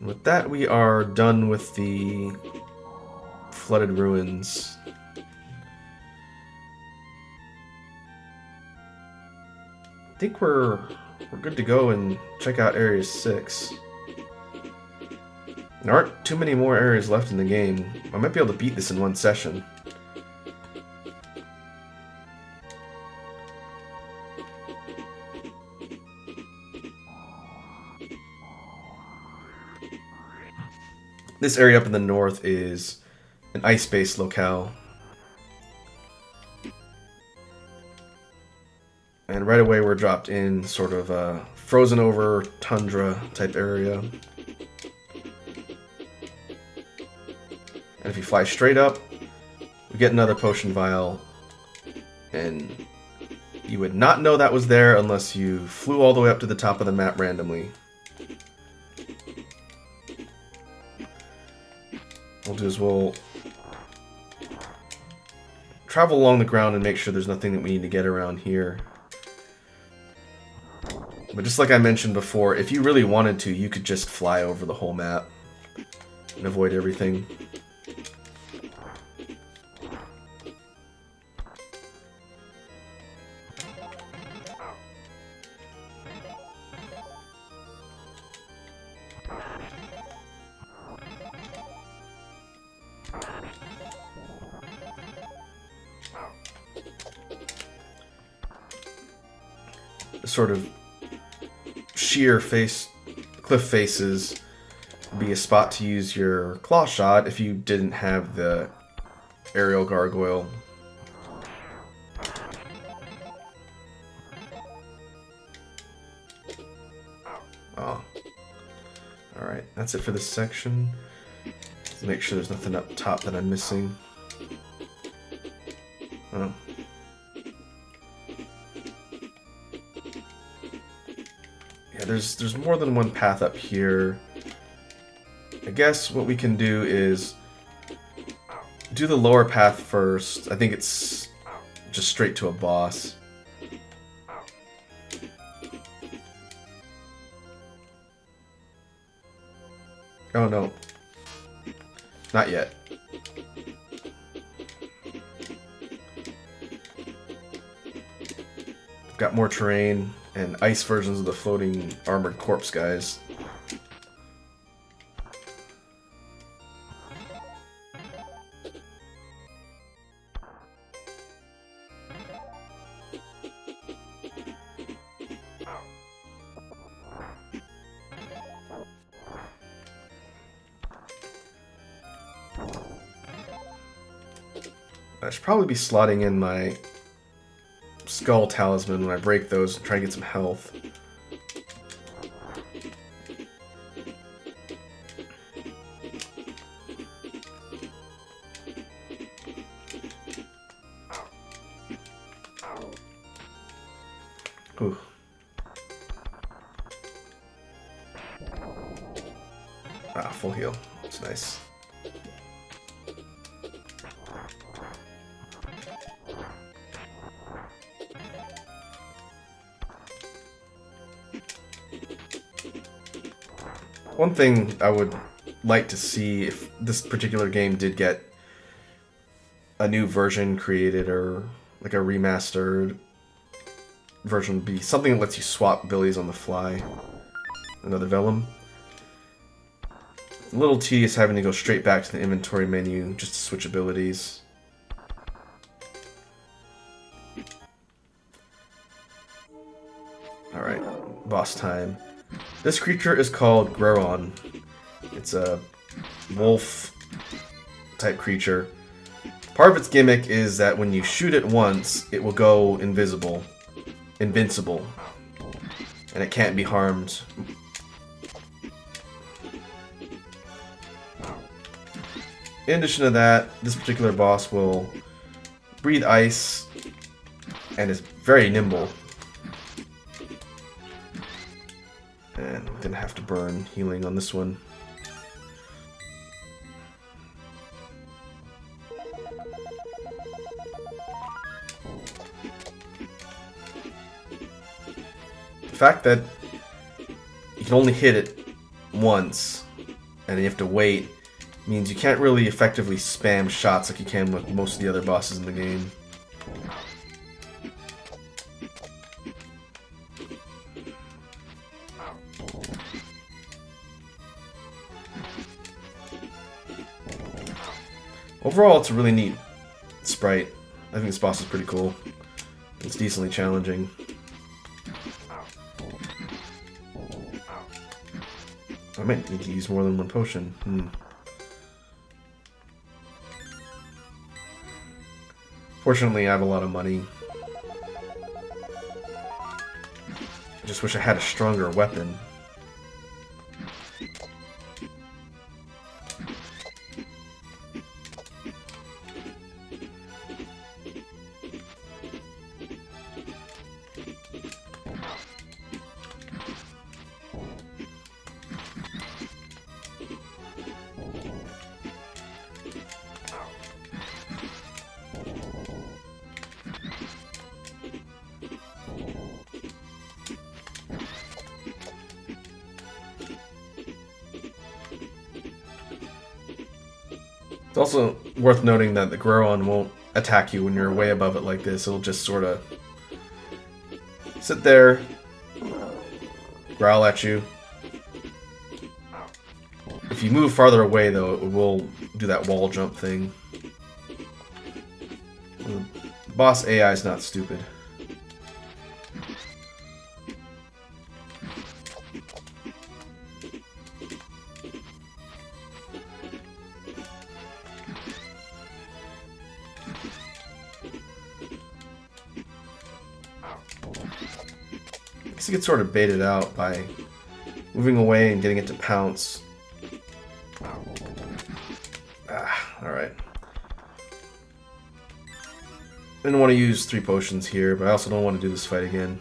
With that, we are done with the flooded ruins. I think we're good to go and check out Area 6. There aren't too many more areas left in the game. I might be able to beat this in one session. This area up in the north is an ice-based locale. And right away we're dropped in sort of a frozen over tundra type area. And if you fly straight up, we get another potion vial. And you would not know that was there unless you flew all the way up to the top of the map randomly. What we'll do is we'll travel along the ground and make sure there's nothing that we need to get around here. But just like I mentioned before, if you really wanted to, you could just fly over the whole map and avoid everything. Sort of sheer cliff faces be a spot to use your claw shot if you didn't have the aerial gargoyle. Oh. Alright, that's it for this section. Let's make sure there's nothing up top that I'm missing. Oh. There's more than one path up here. I guess what we can do is do the lower path first. I think it's just straight to a boss. Oh no. Not yet. Got more terrain and ice versions of the floating armored corpse guys. I should probably be slotting in my skull talisman when I break those and try to get some health. Ooh. Ah, full heal. That's nice. One thing I would like to see if this particular game did get a new version created or like a remastered version would be something that lets you swap abilities on the fly. Another Vellum. It's a little tedious having to go straight back to the inventory menu just to switch abilities. Alright, boss time. This creature is called Greron. It's a wolf type creature. Part of its gimmick is that when you shoot it once, it will go invincible, and it can't be harmed. In addition to that, this particular boss will breathe ice and is very nimble. And didn't have to burn healing on this one. The fact that you can only hit it once and you have to wait, means you can't really effectively spam shots like you can with most of the other bosses in the game. Overall, it's a really neat sprite. I think this boss is pretty cool. It's decently challenging. I might need to use more than one potion. Fortunately, I have a lot of money. I just wish I had a stronger weapon. It's also worth noting that the Goron won't attack you when you're way above it like this. It'll just sort of sit there, growl at you. If you move farther away, though, it will do that wall jump thing. The boss AI is not stupid. I guess you get sort of baited out by moving away and getting it to pounce. Alright. I didn't want to use 3 potions here, but I also don't want to do this fight again.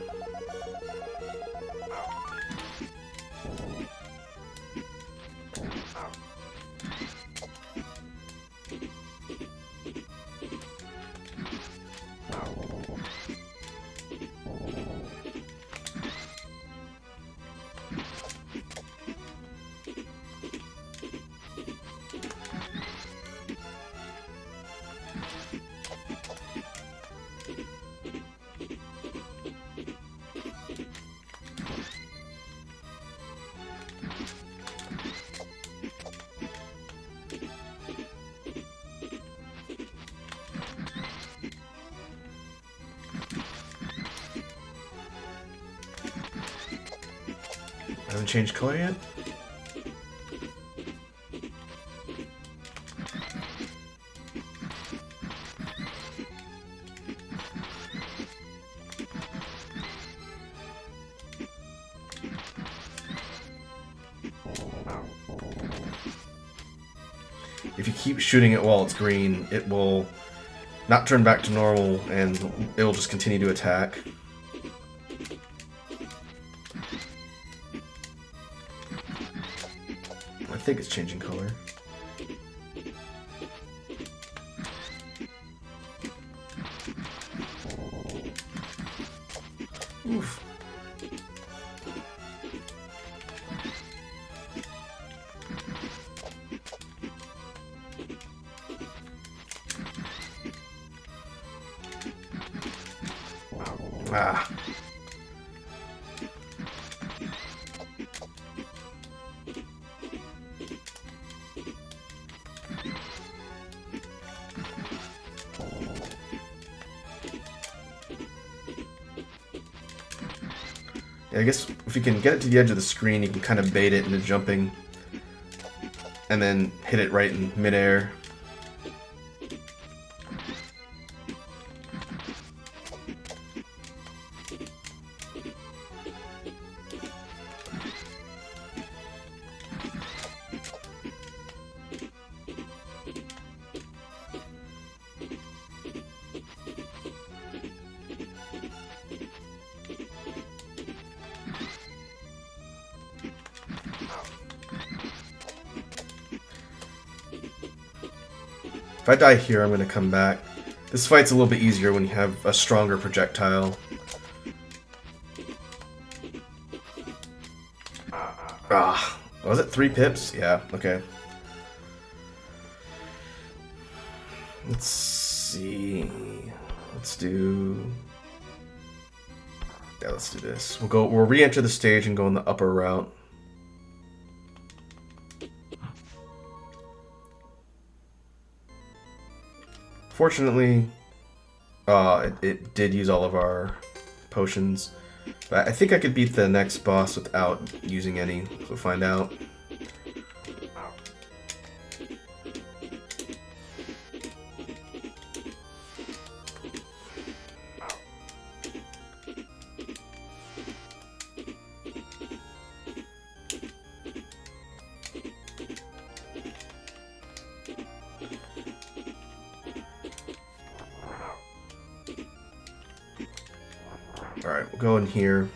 Hasn't changed color yet? If you keep shooting it while it's green, it will not turn back to normal and it will just continue to attack. I think it's changing color. Oof. Ah. Yeah, I guess if you can get it to the edge of the screen, you can kind of bait it into jumping and then hit it right in midair. If I die here, I'm going to come back. This fight's a little bit easier when you have a stronger projectile. Ah, Was it 3 pips? Yeah, okay. Let's see. Let's do... Yeah, let's do this. We'll re-enter the stage and go in the upper route. Fortunately, it did use all of our potions. But I think I could beat the next boss without using any. We'll find out. Alright, we'll go in here.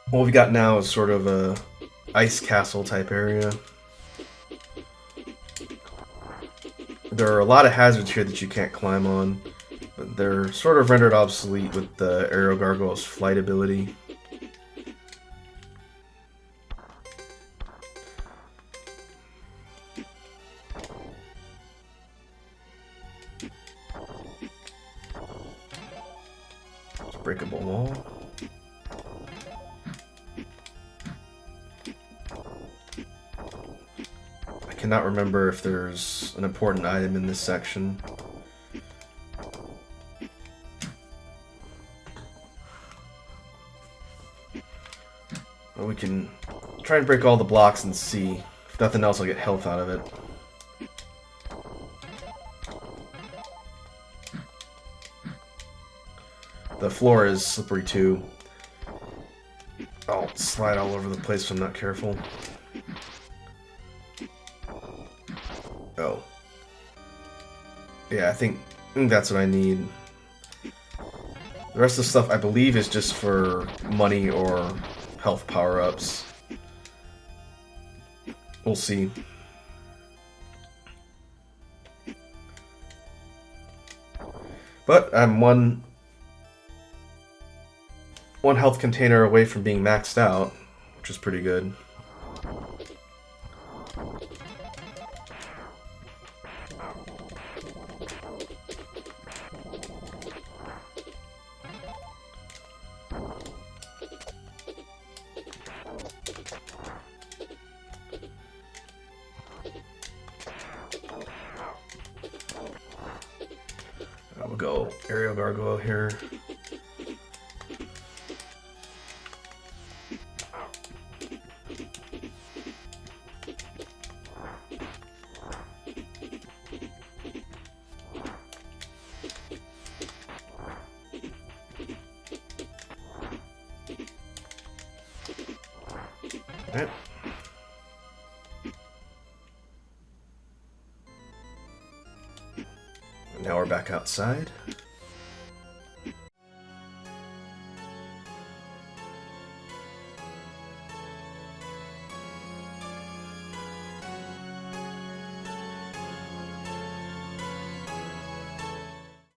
What we got now is sort of a ice castle type area. There are a lot of hazards here that you can't climb on, but they're sort of rendered obsolete with the Aerial Gargoyle's flight ability. Breakable wall. I cannot remember if there's an important item in this section. Well, we can try and break all the blocks and see. If nothing else, I'll get health out of it. The floor is slippery too. I'll slide all over the place if I'm not careful. Oh. Yeah, I think that's what I need. The rest of the stuff, I believe, is just for money or health power-ups. We'll see. But I'm one health container away from being maxed out, which is pretty good. We'll go Aerial Gargoyle here. Right. And now we're back outside.